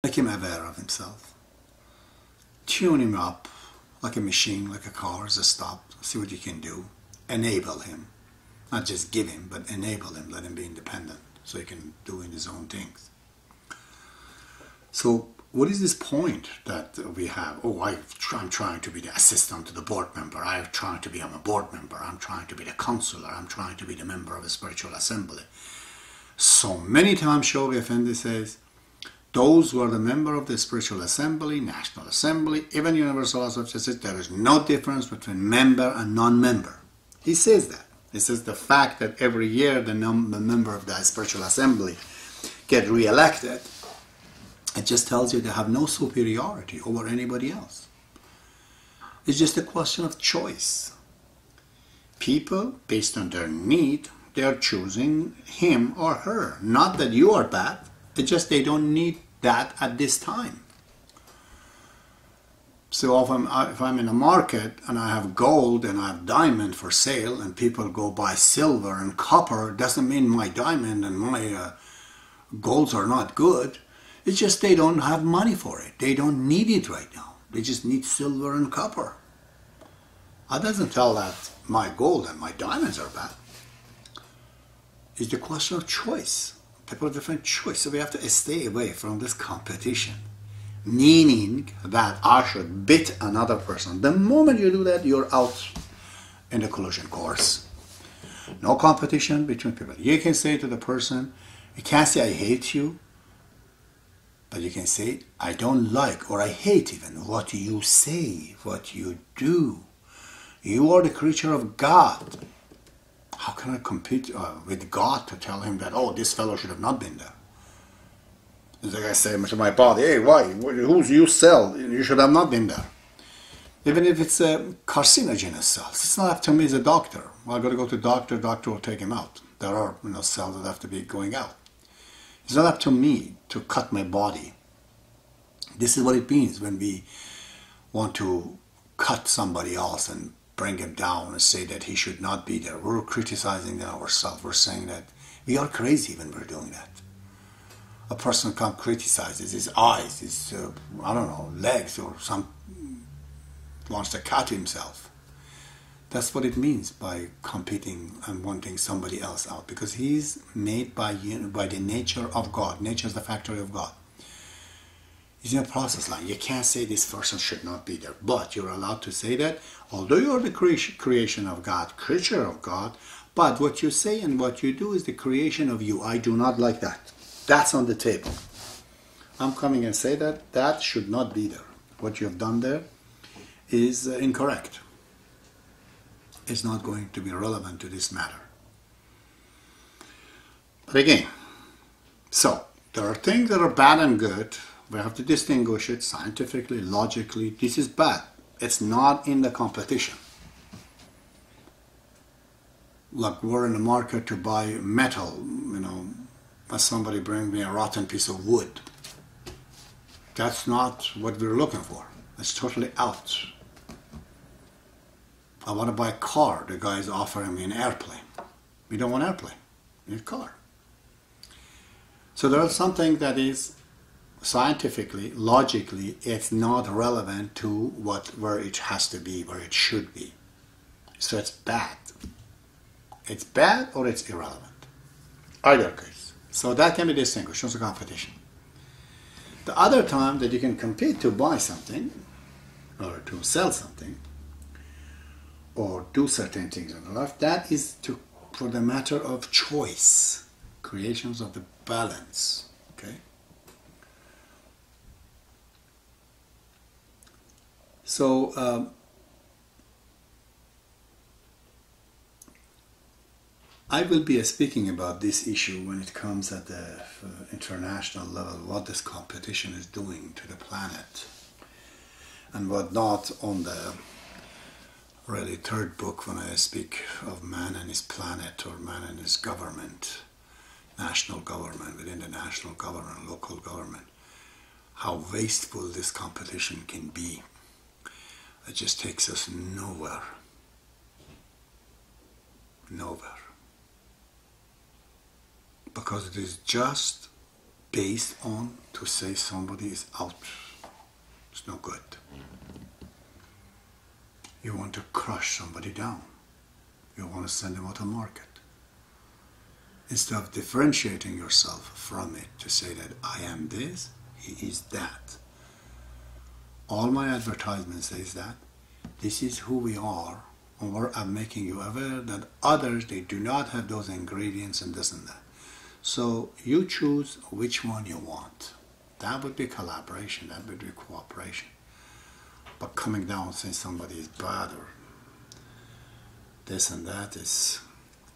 Make him aware of himself. Tune him up like a machine, like a car, as a stop. See what you can do. Enable him. Not just give him, but enable him. Let him be independent so he can do his own things. So what is this point that we have? Oh, I'm trying to be the assistant to the board member. I'm trying to be a board member. I'm trying to be the counselor. I'm trying to be the member of a spiritual assembly. So many times Shoghi Effendi says, those who are the member of the spiritual assembly, national assembly, even universal association, says there is no difference between member and non-member. He says that. He says the fact that every year the member of the spiritual assembly get re-elected, it just tells you they have no superiority over anybody else. It's just a question of choice. People, based on their need, they are choosing him or her. Not that you are bad. It's just they don't need that at this time. So if I'm in a market and I have gold and I have diamond for sale and people go buy silver and copper, doesn't mean my diamond and my golds are not good. It's just they don't have money for it. They don't need it right now. They just need silver and copper. That doesn't tell that my gold and my diamonds are bad. It's the question of choice. People have different choice. So we have to stay away from this competition. Meaning that I should beat another person. The moment you do that, you're out in the collision course. No competition between people. You can say to the person, you can't say I hate you, but you can say I don't like or I hate even what you say, what you do. You are the creature of God. How can I compete with God to tell him that, oh, this fellow should have not been there? It's like I say to my body, hey, why? Who's you cell? You should have not been there. Even if it's a carcinogenous cells, it's not up to me as a doctor. Well, I got to go to the doctor will take him out. There are cells that have to be going out. It's not up to me to cut my body. This is what it means when we want to cut somebody else and bring him down and say that he should not be there. We're criticizing ourselves. We're saying that we are crazy when we're doing that. A person can't criticize his eyes, his, I don't know, legs, or wants to cut himself. That's what it means by competing and wanting somebody else out, because he's made by the nature of God. Nature is the factory of God. He's in a process line. You can't say this person should not be there, but you're allowed to say that, although you're the creation of God, creature of God, but what you say and what you do is the creation of you. I do not like that. That's on the table. I'm coming and say that should not be there. What you have done there is incorrect. It's not going to be relevant to this matter. But again, so there are things that are bad and good. We have to distinguish it scientifically, logically. This is bad. It's not in the competition. Like we're in the market to buy metal, as somebody bring me a rotten piece of wood. That's not what we're looking for. It's totally out. I want to buy a car. The guy is offering me an airplane. We don't want an airplane. We need a car. So there's something that is scientifically, logically, it's not relevant to where it has to be, where it should be. So it's bad. It's bad or it's irrelevant. Either case. So that can be distinguished as a competition. The other time that you can compete to buy something, or to sell something, or do certain things in life, that is for the matter of choice, creations of the balance. Okay. So I will be speaking about this issue when it comes at the international level, what this competition is doing to the planet, and what not on the really third book when I speak of man and his planet, or man and his government, national government, within the national government, local government, how wasteful this competition can be. It just takes us nowhere. Nowhere. Because it is just based on to say somebody is out. It's no good. You want to crush somebody down. You want to send them out of market. Instead of differentiating yourself from it to say that I am this, he is that. All my advertisement says that. This is who we are, and I'm making you aware that others, they do not have those ingredients and this and that. So you choose which one you want. That would be collaboration, that would be cooperation. But coming down and saying somebody is bad or this and that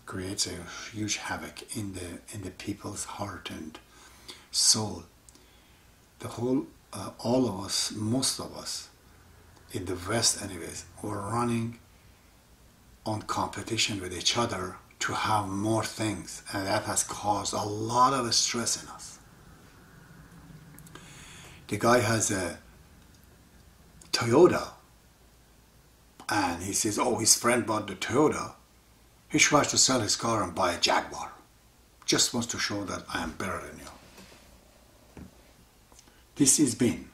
creates a huge havoc in the people's heart and soul. The whole, all of us, most of us, in the West anyways, we're running on competition with each other to have more things, and that has caused a lot of stress in us. The guy has a Toyota, and he says, oh, his friend bought the Toyota. He tries to sell his car and buy a Jaguar. Just wants to show that I am better than you. This has been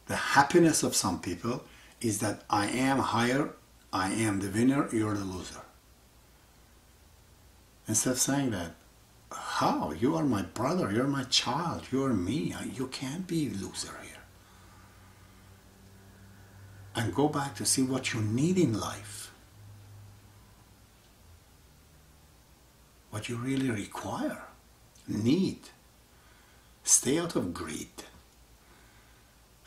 the happiness of some people, is that I am higher, I am the winner, you're the loser. Instead of saying that, how? You are my brother, you're my child, you're me, you can't be a loser here. And go back to see what you need in life. What you really require, need. Stay out of greed.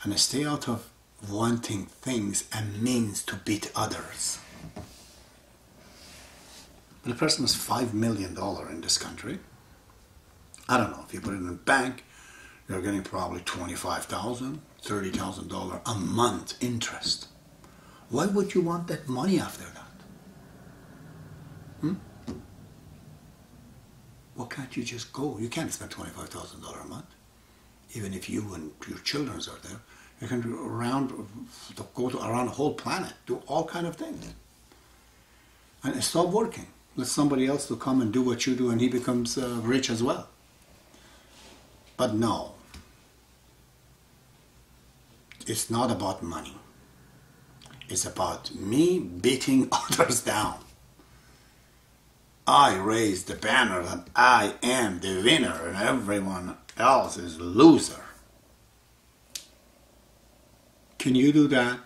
And stay out of wanting things and means to beat others. When a person has $5 million in this country, I don't know, if you put it in a bank, you're getting probably $25,000, $30,000 a month interest. Why would you want that money after that? Why can't you just go? You can't spend $25,000 a month. Even if you and your children are there, you can go around the whole planet, do all kind of things. And stop working. Let somebody else to come and do what you do, and he becomes rich as well. But no, it's not about money. It's about me beating others down. I raise the banner that I am the winner and everyone else is the loser. Can you do that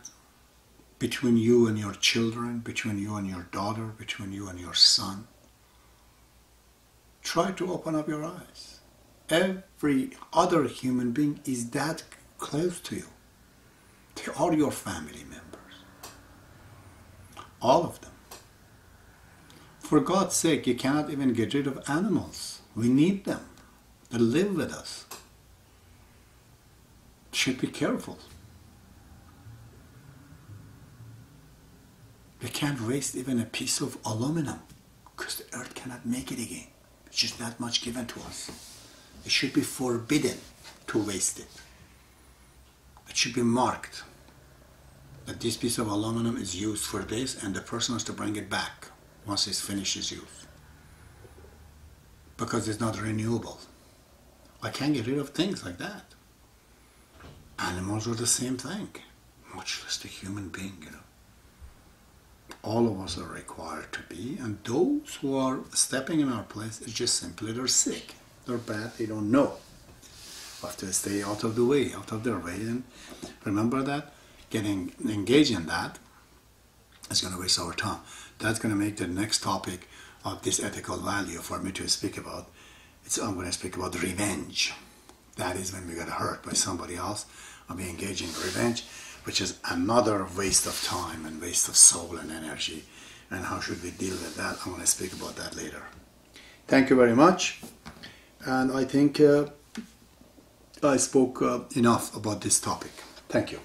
between you and your children, between you and your daughter, between you and your son? Try to open up your eyes. Every other human being is that close to you. They are your family members. All of them. For God's sake, you cannot even get rid of animals. We need them. They live with us. Should be careful. We can't waste even a piece of aluminum because the earth cannot make it again. It's just not much given to us. It should be forbidden to waste it. It should be marked that this piece of aluminum is used for this and the person has to bring it back once it's finished its use. Because it's not renewable. I can't get rid of things like that. Animals are the same thing, much less the human being, you know. All of us are required to be, and those who are stepping in our place is just simply they're sick. They're bad, they don't know. Have to stay out of the way, out of their way, and remember that getting engaged in that is going to waste our time. That's going to make the next topic of this ethical value for me to speak about. I'm going to speak about revenge. That is when we get hurt by somebody else, I'll be engaging in revenge, which is another waste of time and waste of soul and energy. And how should we deal with that? I'm going to speak about that later. Thank you very much. And I think I spoke enough about this topic. Thank you.